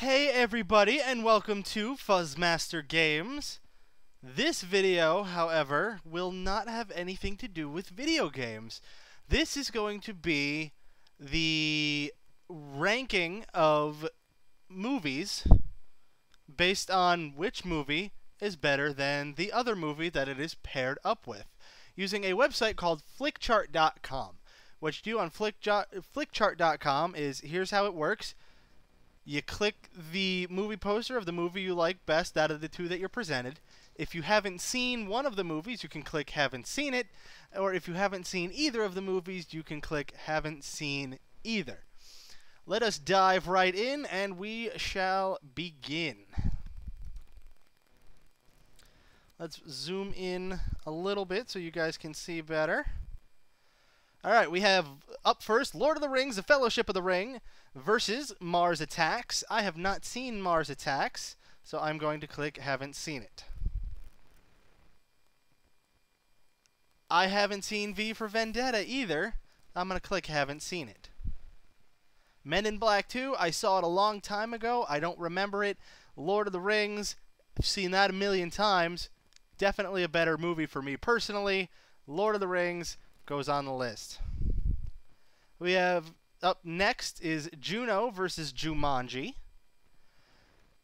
Hey everybody, and welcome to Fuzzmaster Games. This video, however, will not have anything to do with video games. This is going to be the ranking of movies based on which movie is better than the other movie that it is paired up with, using a website called Flickchart.com. What you do on Flickchart.com is, here's how it works. You click the movie poster of the movie you like best out of the two that you're presented. If you haven't seen one of the movies, you can click Haven't Seen It. Or if you haven't seen either of the movies, you can click Haven't Seen Either. Let us dive right in, and we shall begin. Let's zoom in a little bit so you guys can see better. Alright, we have up first Lord of the Rings, The Fellowship of the Ring versus Mars Attacks. I have not seen Mars Attacks, so I'm going to click Haven't Seen It. I haven't seen V for Vendetta either. I'm going to click Haven't Seen It. Men in Black 2, I saw it a long time ago. I don't remember it. Lord of the Rings, I've seen that a million times. Definitely a better movie for me personally. Lord of the Rings goes on the list. We have up next is Juno versus Jumanji.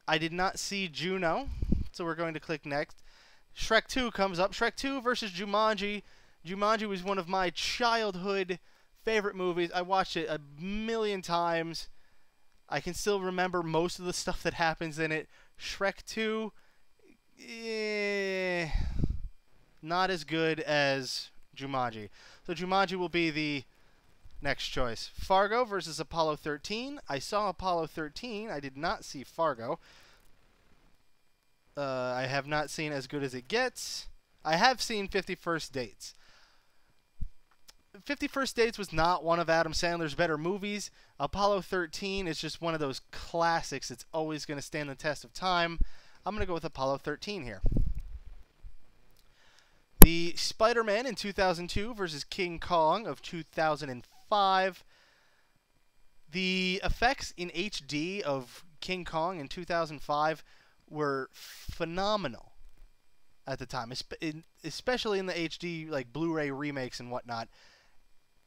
I did not see Juno, so we're going to click next. Shrek 2 comes up. Shrek 2 versus Jumanji. Jumanji was one of my childhood favorite movies. I watched it a million times. I can still remember most of the stuff that happens in it. Shrek 2, not as good as Jumanji. So Jumanji will be the next choice. Fargo versus Apollo 13. I saw Apollo 13. I did not see Fargo. I have not seen As Good as It Gets. I have seen 50 First Dates. 50 First Dates was not one of Adam Sandler's better movies. Apollo 13 is just one of those classics. It's always going to stand the test of time. I'm going to go with Apollo 13 here. The Spider-Man in 2002 versus King Kong of 2005. The effects in HD of King Kong in 2005 were phenomenal at the time, especially in the HD like Blu-ray remakes and whatnot.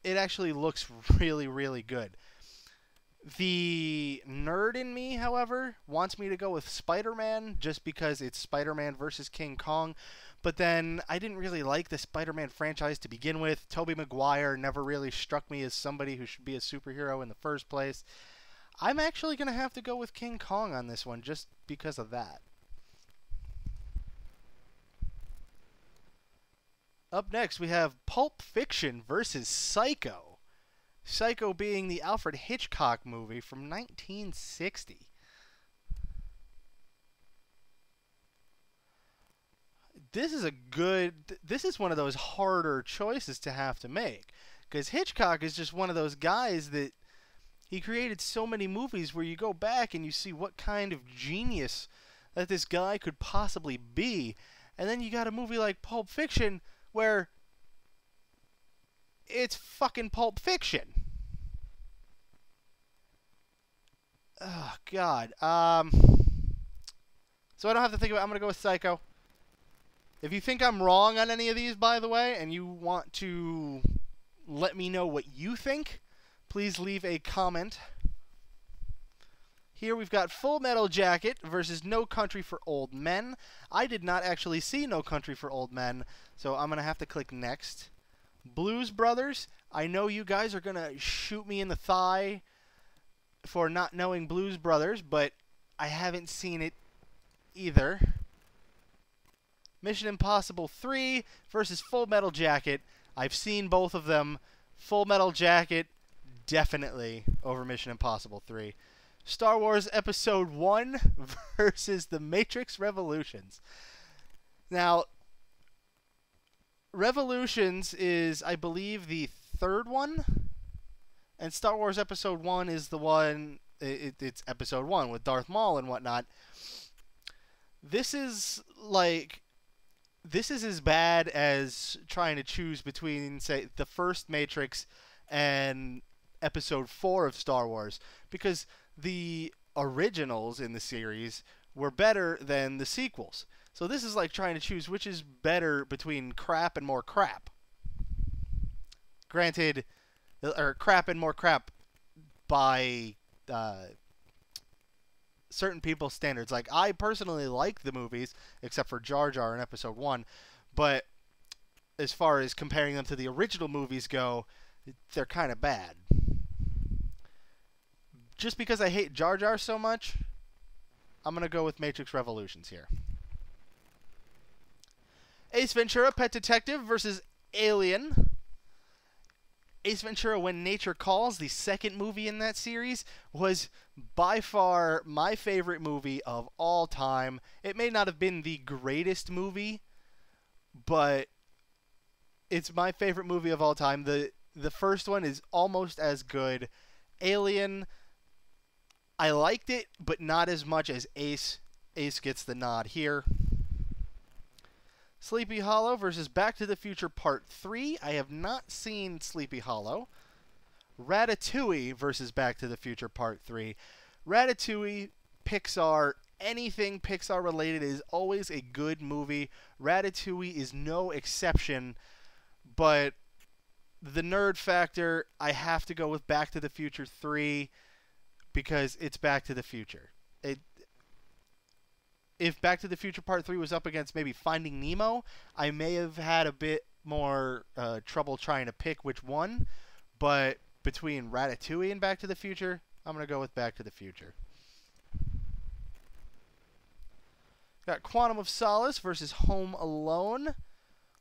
It actually looks really, really good. The nerd in me, however, wants me to go with Spider-Man just because it's Spider-Man versus King Kong. But then I didn't really like the Spider-Man franchise to begin with. Tobey Maguire never really struck me as somebody who should be a superhero in the first place. I'm actually going to have to go with King Kong on this one just because of that. Up next, we have Pulp Fiction versus Psycho. Psycho being the Alfred Hitchcock movie from 1960. This is one of those harder choices to have to make, because Hitchcock is just one of those guys that he created so many movies where you go back and you see what kind of genius that this guy could possibly be, and then you got a movie like Pulp Fiction where it's fucking Pulp Fiction. Oh God. So I don't have to think about it. I'm gonna go with Psycho. If you think I'm wrong on any of these, by the way, and you want to let me know what you think, please leave a comment. Here we've got Full Metal Jacket versus No Country for Old Men. I did not actually see No Country for Old Men, so I'm going to have to click next. Blues Brothers. I know you guys are going to shoot me in the thigh for not knowing Blues Brothers, but I haven't seen it either. Mission Impossible 3 versus Full Metal Jacket. I've seen both of them. Full Metal Jacket, definitely over Mission Impossible 3. Star Wars Episode 1 versus The Matrix Revolutions. Now, Revolutions is, I believe, the third one. And Star Wars Episode 1 is the one, it's Episode 1 with Darth Maul and whatnot. This is as bad as trying to choose between, say, the first Matrix and Episode 4 of Star Wars. Because the originals in the series were better than the sequels. So this is like trying to choose which is better between crap and more crap. Granted, or crap and more crap by certain people's standards. Like, I personally like the movies, except for Jar Jar in Episode 1, but as far as comparing them to the original movies go, they're kind of bad. Just because I hate Jar Jar so much, I'm going to go with Matrix Revolutions here. Ace Ventura, Pet Detective versus Alien. Ace Ventura, When Nature Calls, the second movie in that series, was by far my favorite movie of all time. It may not have been the greatest movie, but it's my favorite movie of all time. The first one is almost as good. Alien, I liked it, but not as much as Ace. Ace gets the nod here. Sleepy Hollow versus Back to the Future Part 3. I have not seen Sleepy Hollow. Ratatouille versus Back to the Future Part 3. Ratatouille, Pixar, anything Pixar related is always a good movie. Ratatouille is no exception, but the nerd factor, I have to go with Back to the Future 3 because it's Back to the Future. If Back to the Future Part 3 was up against maybe Finding Nemo, I may have had a bit more trouble trying to pick which one. But between Ratatouille and Back to the Future, I'm going to go with Back to the Future. Got Quantum of Solace versus Home Alone.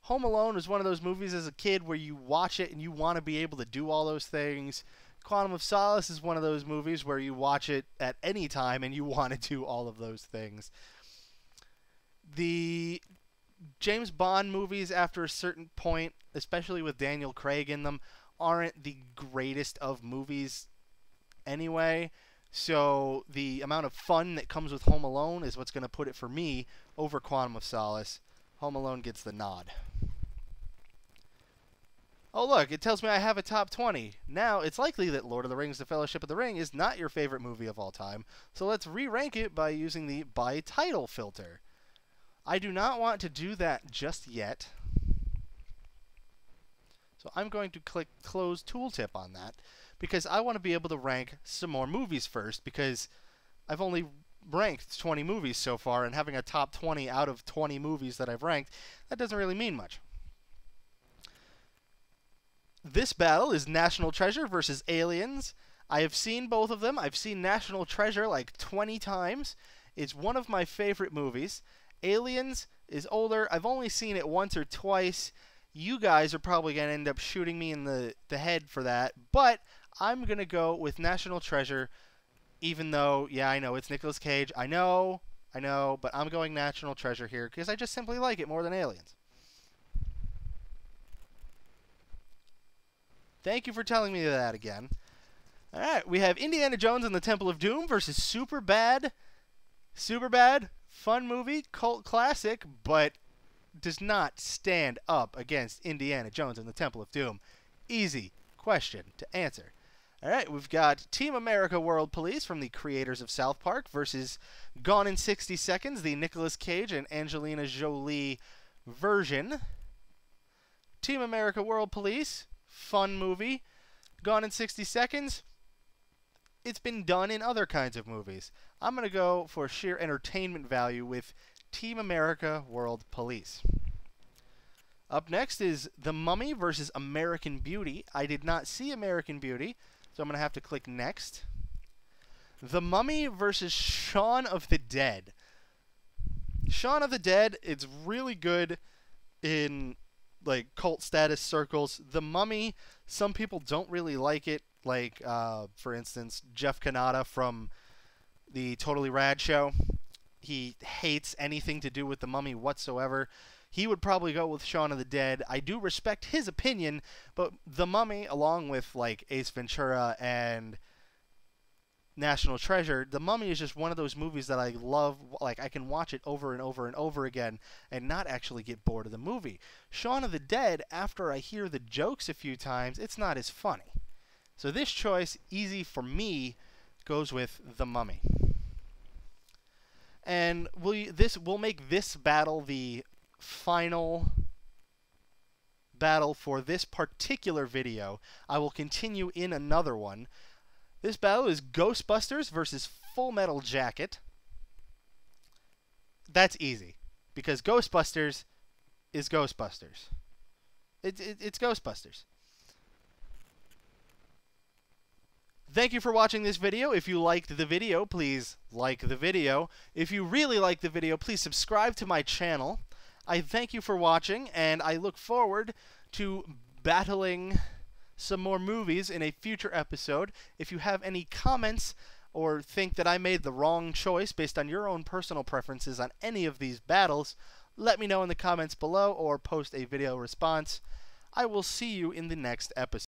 Home Alone is one of those movies as a kid where you watch it and you want to be able to do all those things. Quantum of Solace is one of those movies where you watch it at any time and you want to do all of those things. The James Bond movies, after a certain point, especially with Daniel Craig in them, aren't the greatest of movies anyway. So the amount of fun that comes with Home Alone is what's going to put it for me over Quantum of Solace. Home Alone gets the nod. Oh look, it tells me I have a top 20. Now, it's likely that Lord of the Rings: The Fellowship of the Ring is not your favorite movie of all time. So let's re-rank it by using the by title filter. I do not want to do that just yet. So I'm going to click Close Tooltip on that because I want to be able to rank some more movies first, because I've only ranked 20 movies so far, and having a top 20 out of 20 movies that I've ranked, that doesn't really mean much. This battle is National Treasure versus Aliens. I have seen both of them. I've seen National Treasure like 20 times. It's one of my favorite movies. Aliens is older. I've only seen it once or twice. You guys are probably going to end up shooting me in the head for that, but I'm going to go with National Treasure, even though, yeah, I know it's Nicolas Cage. I know, but I'm going National Treasure here because I just simply like it more than Aliens. Thank you for telling me that again. All right, we have Indiana Jones and the Temple of Doom versus Superbad. Superbad, fun movie, cult classic, but does not stand up against Indiana Jones and the Temple of Doom. Easy question to answer. All right, we've got Team America World Police from the creators of South Park versus Gone in 60 Seconds, the Nicolas Cage and Angelina Jolie version. Team America World Police, fun movie. Gone in 60 Seconds, it's been done in other kinds of movies. I'm going to go for sheer entertainment value with Team America World Police. Up next is The Mummy versus American Beauty. I did not see American Beauty, so I'm going to have to click Next. The Mummy versus Shaun of the Dead. Shaun of the Dead, it's really good in like cult status circles. The Mummy, some people don't really like it. Like, for instance, Jeff Kanata from the Totally Rad show. He hates anything to do with The Mummy whatsoever. He would probably go with Shaun of the Dead. I do respect his opinion, but The Mummy, along with like Ace Ventura and National Treasure, The Mummy is just one of those movies that I love. Like, I can watch it over and over and over again and not actually get bored of the movie. Shaun of the Dead, after I hear the jokes a few times, it's not as funny. So this choice, easy for me, goes with The Mummy. And we'll make this battle the final battle for this particular video. I will continue in another one. This battle is Ghostbusters versus Full Metal Jacket. That's easy, because Ghostbusters is Ghostbusters. It's Ghostbusters. Thank you for watching this video. If you liked the video, please like the video. If you really like the video, please subscribe to my channel. I thank you for watching, and I look forward to battling some more movies in a future episode. If you have any comments or think that I made the wrong choice based on your own personal preferences on any of these battles, let me know in the comments below or post a video response. I will see you in the next episode.